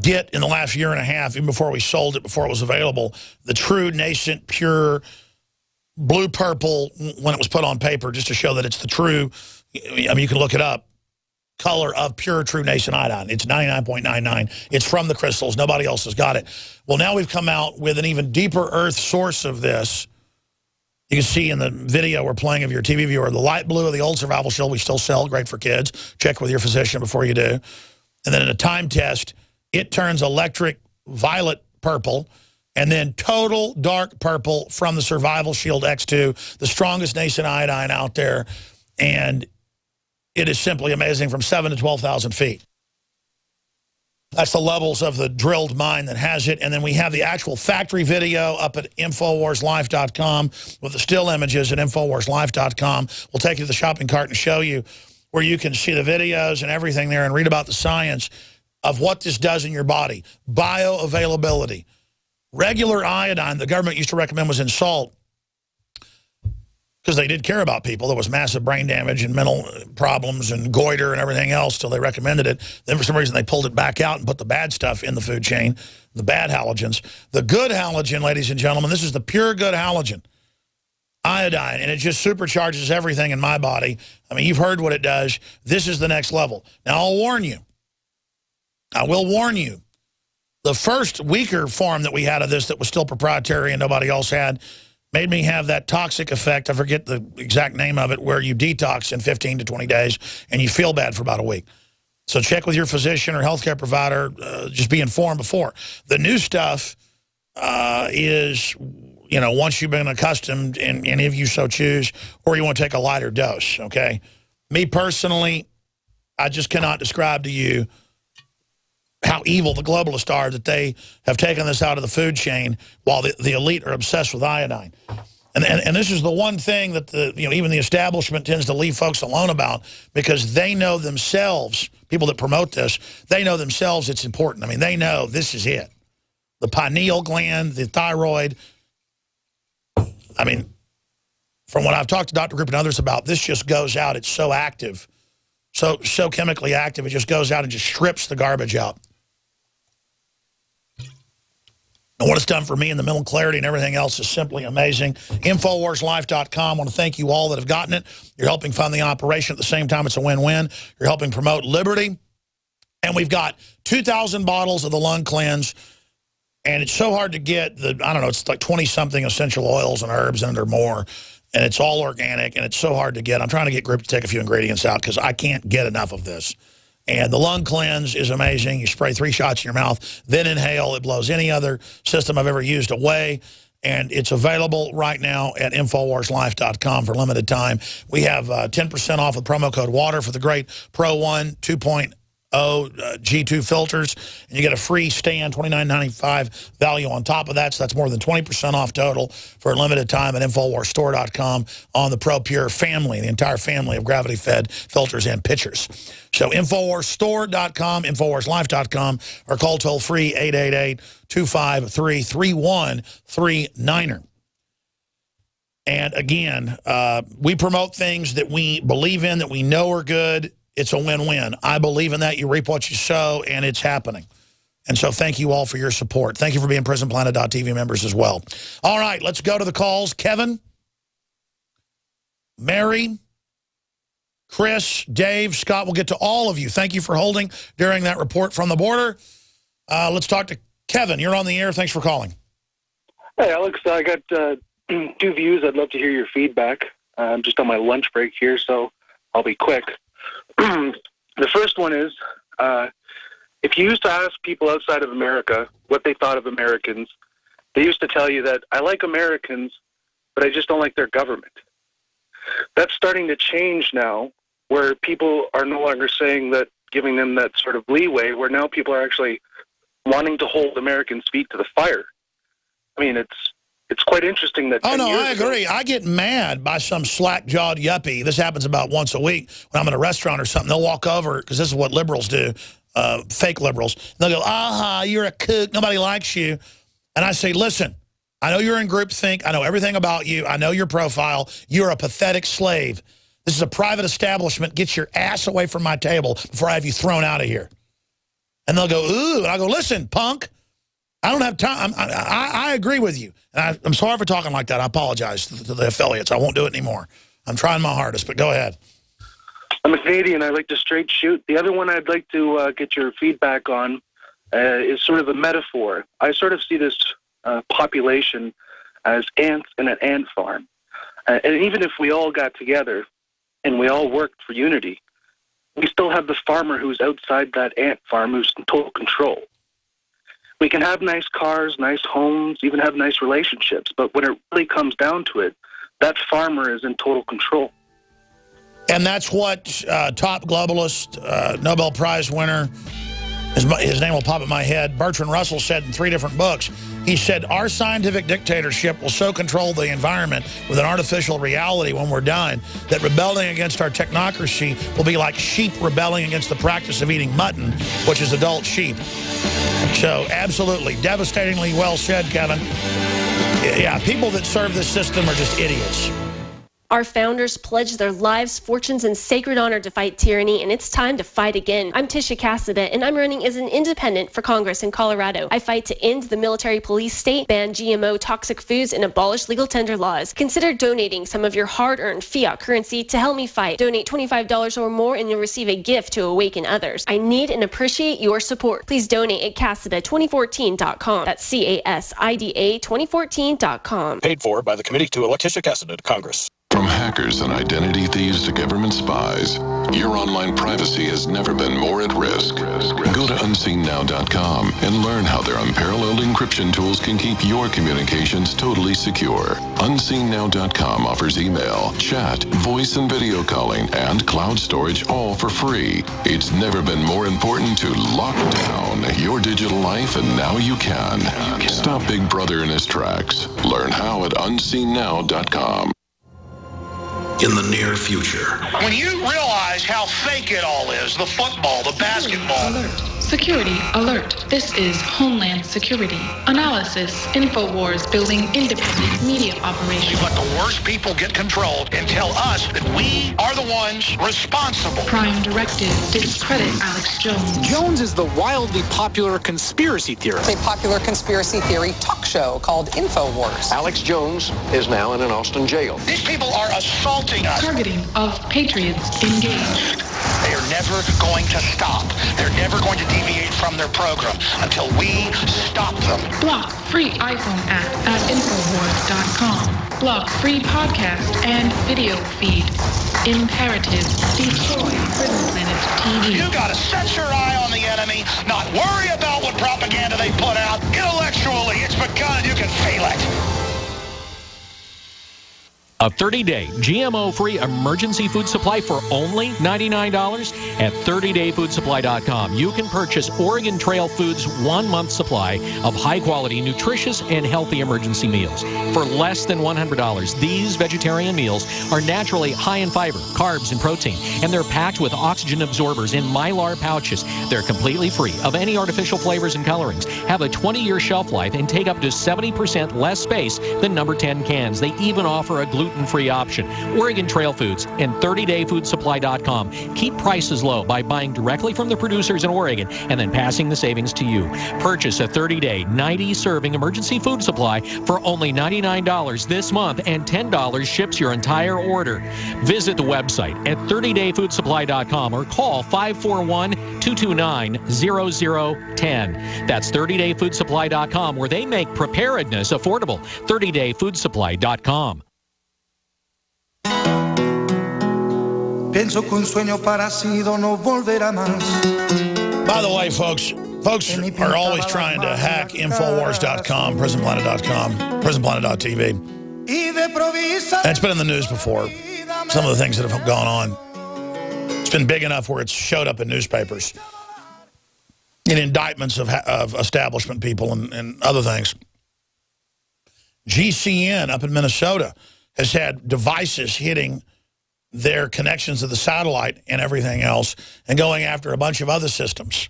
get in the last year and a half, even before we sold it, before it was available, the true nascent, pure blue-purple when it was put on paper, just to show that it's the true, I mean, you can look it up, color of pure, true nascent iodine. It's 99.99. It's from the crystals. Nobody else has got it. Well, now we've come out with an even deeper earth source of this. You can see in the video we're playing of your TV viewer, the light blue of the old survival shield we still sell, great for kids. Check with your physician before you do. And then in a time test, it turns electric violet purple, and then total dark purple from the Survival Shield X2, the strongest nascent iodine out there. And it is simply amazing from 7,000 to 12,000 feet. That's the levels of the drilled mine that has it. And then we have the actual factory video up at InfoWarsLife.com with the still images at InfoWarsLife.com. We'll take you to the shopping cart and show you where you can see the videos and everything there and read about the science of what this does in your body. Bioavailability. Regular iodine, the government used to recommend, was in salt because they did care about people. There was massive brain damage and mental problems and goiter and everything else till they recommended it. Then for some reason they pulled it back out and put the bad stuff in the food chain, the bad halogens. The good halogen, ladies and gentlemen, this is the pure good halogen, iodine, and it just supercharges everything in my body. I mean, you've heard what it does. This is the next level. Now, I'll warn you. I will warn you. The first weaker form that we had of this that was still proprietary and nobody else had made me have that toxic effect. I forget the exact name of it, where you detox in 15 to 20 days and you feel bad for about a week. So check with your physician or healthcare provider. Just be informed before. The new stuff is, you know, once you've been accustomed, and any of you so choose, or you want to take a lighter dose, okay? Me personally, I just cannot describe to you how evil the globalists are that they have taken this out of the food chain while the elite are obsessed with iodine. And this is the one thing that even the establishment tends to leave folks alone about, because they know themselves, people that promote this, they know themselves it's important. I mean, they know this is it. The pineal gland, the thyroid. I mean, from what I've talked to Dr. Group and others about, this just goes out. It's so active, so chemically active, it just goes out and just strips the garbage out. And what it's done for me and the mental clarity and everything else is simply amazing. InfoWarsLife.com. I want to thank you all that have gotten it. You're helping fund the operation. At the same time, it's a win-win. You're helping promote liberty. And we've got 2,000 bottles of the lung cleanse. And it's so hard to get the, I don't know, it's like 20-something essential oils and herbs, and there are more. And it's all organic, and it's so hard to get. I'm trying to get Group to take a few ingredients out because I can't get enough of this. And the lung cleanse is amazing. You spray 3 shots in your mouth, then inhale. It blows any other system I've ever used away. And it's available right now at InfoWarsLife.com for limited time. We have 10% off with promo code WATER for the great Pro One 2.0 G2 filters. And you get a free stand, $29.95 value on top of that. So that's more than 20% off total for a limited time at InfoWarsStore.com on the ProPure family, the entire family of gravity-fed filters and pitchers. So InfoWarsStore.com, InfoWarsLife.com, or call toll-free 888-253-3139. And again, we promote things that we believe in, that we know are good. It's a win-win. I believe in that. You reap what you sow, and it's happening. And so thank you all for your support. Thank you for being PrisonPlanet.tv members as well. All right, let's go to the calls. Kevin, Mary, Chris, Dave, Scott, we'll get to all of you. Thank you for holding during that report from the border. Let's talk to Kevin. You're on the air. Thanks for calling. Hey, Alex. I got 2 views. I'd love to hear your feedback. I'm just on my lunch break here, so I'll be quick. The first one is, if you used to ask people outside of America what they thought of Americans, they used to tell you that I like Americans, but I just don't like their government. That's starting to change now, where people are no longer saying that, giving them that sort of leeway, where now people are actually wanting to hold Americans' feet to the fire. I mean, it's quite interesting that. Oh, no, I agree. I get mad by some slack-jawed yuppie. This happens about once a week when I'm in a restaurant or something. They'll walk over, because this is what liberals do, fake liberals. They'll go, aha, you're a kook. Nobody likes you. And I say, listen, I know you're in groupthink. I know everything about you. I know your profile. You're a pathetic slave. This is a private establishment. Get your ass away from my table before I have you thrown out of here. And they'll go, ooh, and I go, listen, punk, I don't have time. I agree with you. And I'm sorry for talking like that. I apologize to the affiliates. I won't do it anymore. I'm trying my hardest, but go ahead. I'm a Canadian. I like to straight shoot. The other one I'd like to get your feedback on is sort of a metaphor. I sort of see this population as ants in an ant farm. And even if we all got together and we all worked for unity, we still have the farmer who's outside that ant farm who's in total control. We can have nice cars, nice homes, even have nice relationships, but when it really comes down to it, that farmer is in total control. And that's what top globalist, Nobel Prize winner, his name will pop in my head, Bertrand Russell said in 3 different books. He said, our scientific dictatorship will so control the environment with an artificial reality when we're done that rebelling against our technocracy will be like sheep rebelling against the practice of eating mutton, which is adult sheep. So absolutely, devastatingly well said, Kevin. Yeah, people that serve this system are just idiots. Our founders pledged their lives, fortunes, and sacred honor to fight tyranny, and it's time to fight again. I'm Tisha Cassada, and I'm running as an independent for Congress in Colorado. I fight to end the military police state, ban GMO toxic foods, and abolish legal tender laws. Consider donating some of your hard-earned fiat currency to help me fight. Donate $25 or more, and you'll receive a gift to awaken others. I need and appreciate your support. Please donate at Cassada2014.com. That's CASIDA 2014.com. Paid for by the Committee to Elect Tisha Cassada to Congress. From hackers and identity thieves to government spies, your online privacy has never been more at risk. Go to UnseenNow.com and learn how their unparalleled encryption tools can keep your communications totally secure. UnseenNow.com offers email, chat, voice and video calling, and cloud storage all for free. It's never been more important to lock down your digital life, and now you can. Stop Big Brother in his tracks. Learn how at UnseenNow.com. In the near future. When you realize how fake it all is, the football, the basketball. Alert. Security alert. This is Homeland Security. Analysis. InfoWars building independent media operations. Let the worst people get control and tell us that we are the ones responsible. Prime Directive. Discredit Alex Jones. Jones is the wildly popular conspiracy theorist. A popular conspiracy theory talk show called InfoWars. Alex Jones is now in an Austin jail. These people are assaulting us. Targeting of patriots engaged. They are never going to stop. They're never going to deviate from their program until we stop them. Block free iPhone app at Infowars.com. Block free podcast and video feed. Imperative. Destroy Prison Planet TV. You gotta set your eye on the enemy, not worry about what propaganda they put out. Intellectually, it's begun. You can feel it. A 30-day GMO-free emergency food supply for only $99 at 30dayfoodsupply.com. You can purchase Oregon Trail Foods' 1-month supply of high-quality, nutritious, and healthy emergency meals. For less than $100, these vegetarian meals are naturally high in fiber, carbs, and protein, and they're packed with oxygen absorbers in Mylar pouches. They're completely free of any artificial flavors and colorings, have a 20-year shelf life, and take up to 70% less space than number 10 cans. They even offer a gluten-free option. Oregon Trail Foods and 30dayfoodsupply.com keep prices low by buying directly from the producers in Oregon and then passing the savings to you. Purchase a 30-day, 90-serving emergency food supply for only $99 this month, and $10 ships your entire order. Visit the website at 30dayfoodsupply.com or call 541-229-0010. That's 30dayfoodsupply.com, where they make preparedness affordable. 30dayfoodsupply.com. Pienso que un sueño parecido no volverá más. By the way, folks are always trying to hack Infowars.com, PrisonPlanet.com, PrisonPlanet.tv. That's been in the news before. Some of the things that have gone on. It's been big enough where it's showed up in newspapers, in indictments of establishment people and other things. GCN up in Minnesota has had devices hitting their connections to the satellite and everything else and going after a bunch of other systems.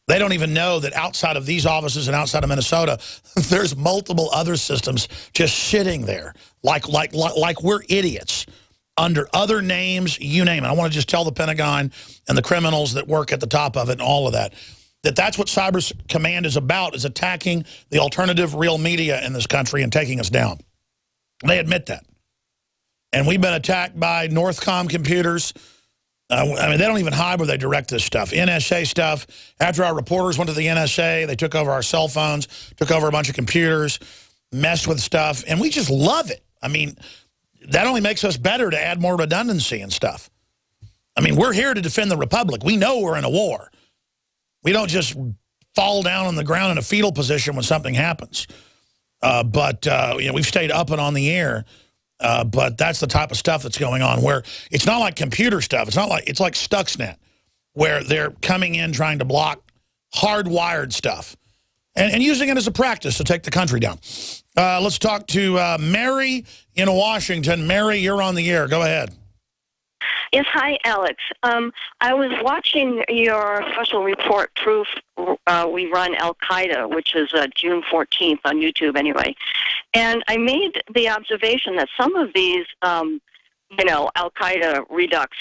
They don't even know that outside of these offices and outside of Minnesota, there's multiple other systems just sitting there like we're idiots under other names, you name it. I want to just tell the Pentagon and the criminals that work at the top of it and all of that. that's what Cyber Command is about, is attacking the alternative real media in this country and taking us down. They admit that. And we've been attacked by Northcom computers. I mean, they don't even hide where they direct this stuff. NSA stuff. After our reporters went to the NSA, they took over our cell phones, took over a bunch of computers, messed with stuff, and we just love it. I mean, that only makes us better to add more redundancy and stuff. I mean, we're here to defend the Republic. We know we're in a war. We don't just fall down on the ground in a fetal position when something happens. But you know, we've stayed up and on the air. But that's the type of stuff that's going on, where it's not like computer stuff. It's like Stuxnet, where they're coming in trying to block hardwired stuff and using it as a practice to take the country down. Let's talk to Mary in Washington. Mary, you're on the air. Go ahead. Yes, hi, Alex. I was watching your special report, Proof We Run Al-Qaeda, which is June 14th on YouTube anyway. And I made the observation that some of these, you know, Al-Qaeda Redux,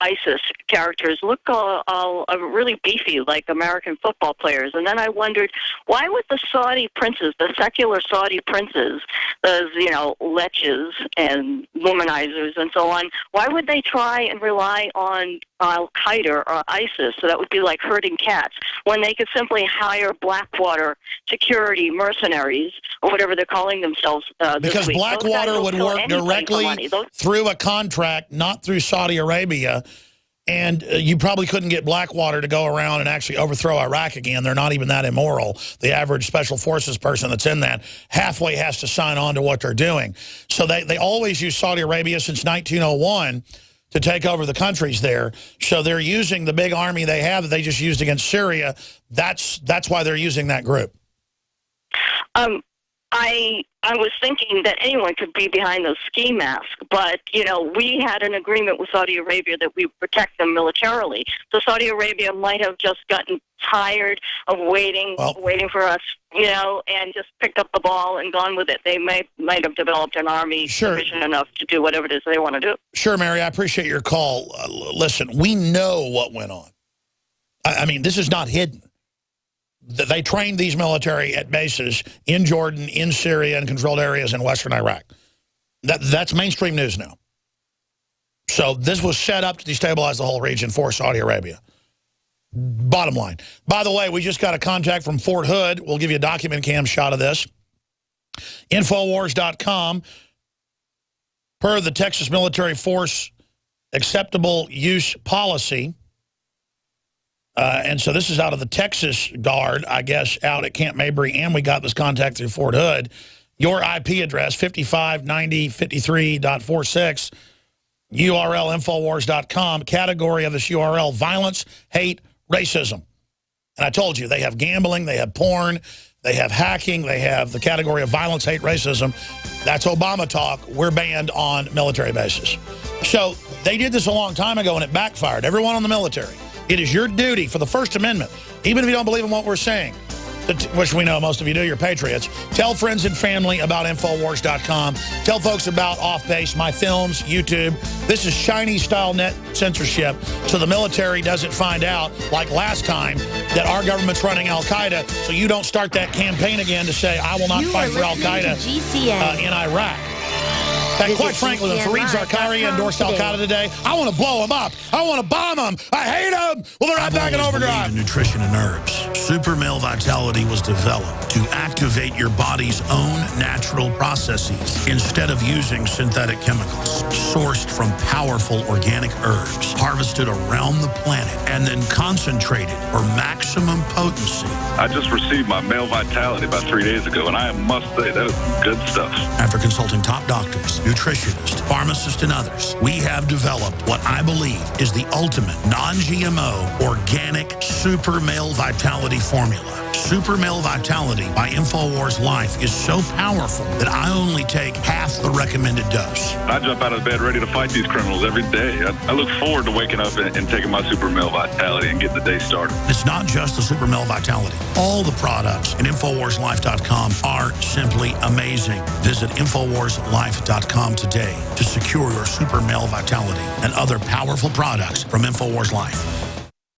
ISIS characters look all really beefy, like American football players. And then I wondered, why would the Saudi princes, the secular Saudi princes, those, you know, leches and womanizers and so on, why would they try and rely on Al-Qaeda or ISIS? So that would be like herding cats, when they could simply hire Blackwater security mercenaries, or whatever they're calling themselves because Blackwater would work directly through a contract, not through Saudi Arabia. And you probably couldn't get Blackwater to go around and actually overthrow Iraq again. They're not even that immoral. The average special forces person that's in that halfway has to sign on to what they're doing. So they always use Saudi Arabia since 1901 to take over the countries there. So they're using the big army they have that they just used against Syria. That's why they're using that group. I was thinking that anyone could be behind those ski masks, but, you know, we had an agreement with Saudi Arabia that we protect them militarily. So Saudi Arabia might have just gotten tired of waiting for us, you know, and just picked up the ball and gone with it. They might have developed an army sufficient enough to do whatever it is they want to do. Sure, Mary, I appreciate your call. Listen, we know what went on. I mean, this is not hidden. They trained these military at bases in Jordan, in Syria, and controlled areas in western Iraq. That's mainstream news now. So this was set up to destabilize the whole region for Saudi Arabia. Bottom line. By the way, we just got a contact from Fort Hood. We'll give you a document cam shot of this. Infowars.com. Per the Texas Military Force Acceptable Use Policy. And so this is out of the Texas Guard, I guess, out at Camp Mabry, and we got this contact through Fort Hood. Your IP address, 559053.46, URL, Infowars.com, category of this URL, violence, hate, racism. And I told you, they have gambling, they have porn, they have hacking, they have the category of violence, hate, racism. That's Obama talk. We're banned on military bases. So they did this a long time ago, and it backfired. Everyone on the military. It is your duty for the First Amendment, even if you don't believe in what we're saying, which we know most of you do, you're patriots. Tell friends and family about Infowars.com. Tell folks about Off Base, my films, YouTube. This is Chinese-style net censorship, so the military doesn't find out, like last time, that our government's running Al-Qaeda, so you don't start that campaign again to say, I will not fight for Al-Qaeda in Iraq. That, quite frankly, when Fareed Zakaria endorsed Al-Qaeda today, I want to blow them up. I want to bomb them. I hate them. Well, they're right back in overdrive. In nutrition and herbs. Super Male Vitality was developed to activate your body's own natural processes instead of using synthetic chemicals. Sourced from powerful organic herbs, harvested around the planet, and then concentrated for maximum potency. I just received my Male Vitality about 3 days ago, and I must say, that is good stuff. After consulting top doctors, nutritionists, pharmacists, and others, we have developed what I believe is the ultimate non-GMO organic Super Male Vitality formula. Super Male Vitality by Infowars Life is so powerful that I only take half the recommended dose. I jump out of bed ready to fight these criminals every day. I look forward to waking up and taking my Super Male Vitality and getting the day started. It's not just the Super Male Vitality. All the products at InfoWarsLife.com are simply amazing. Visit InfoWarsLife.com today to secure your Super Male Vitality and other powerful products from Infowars Life.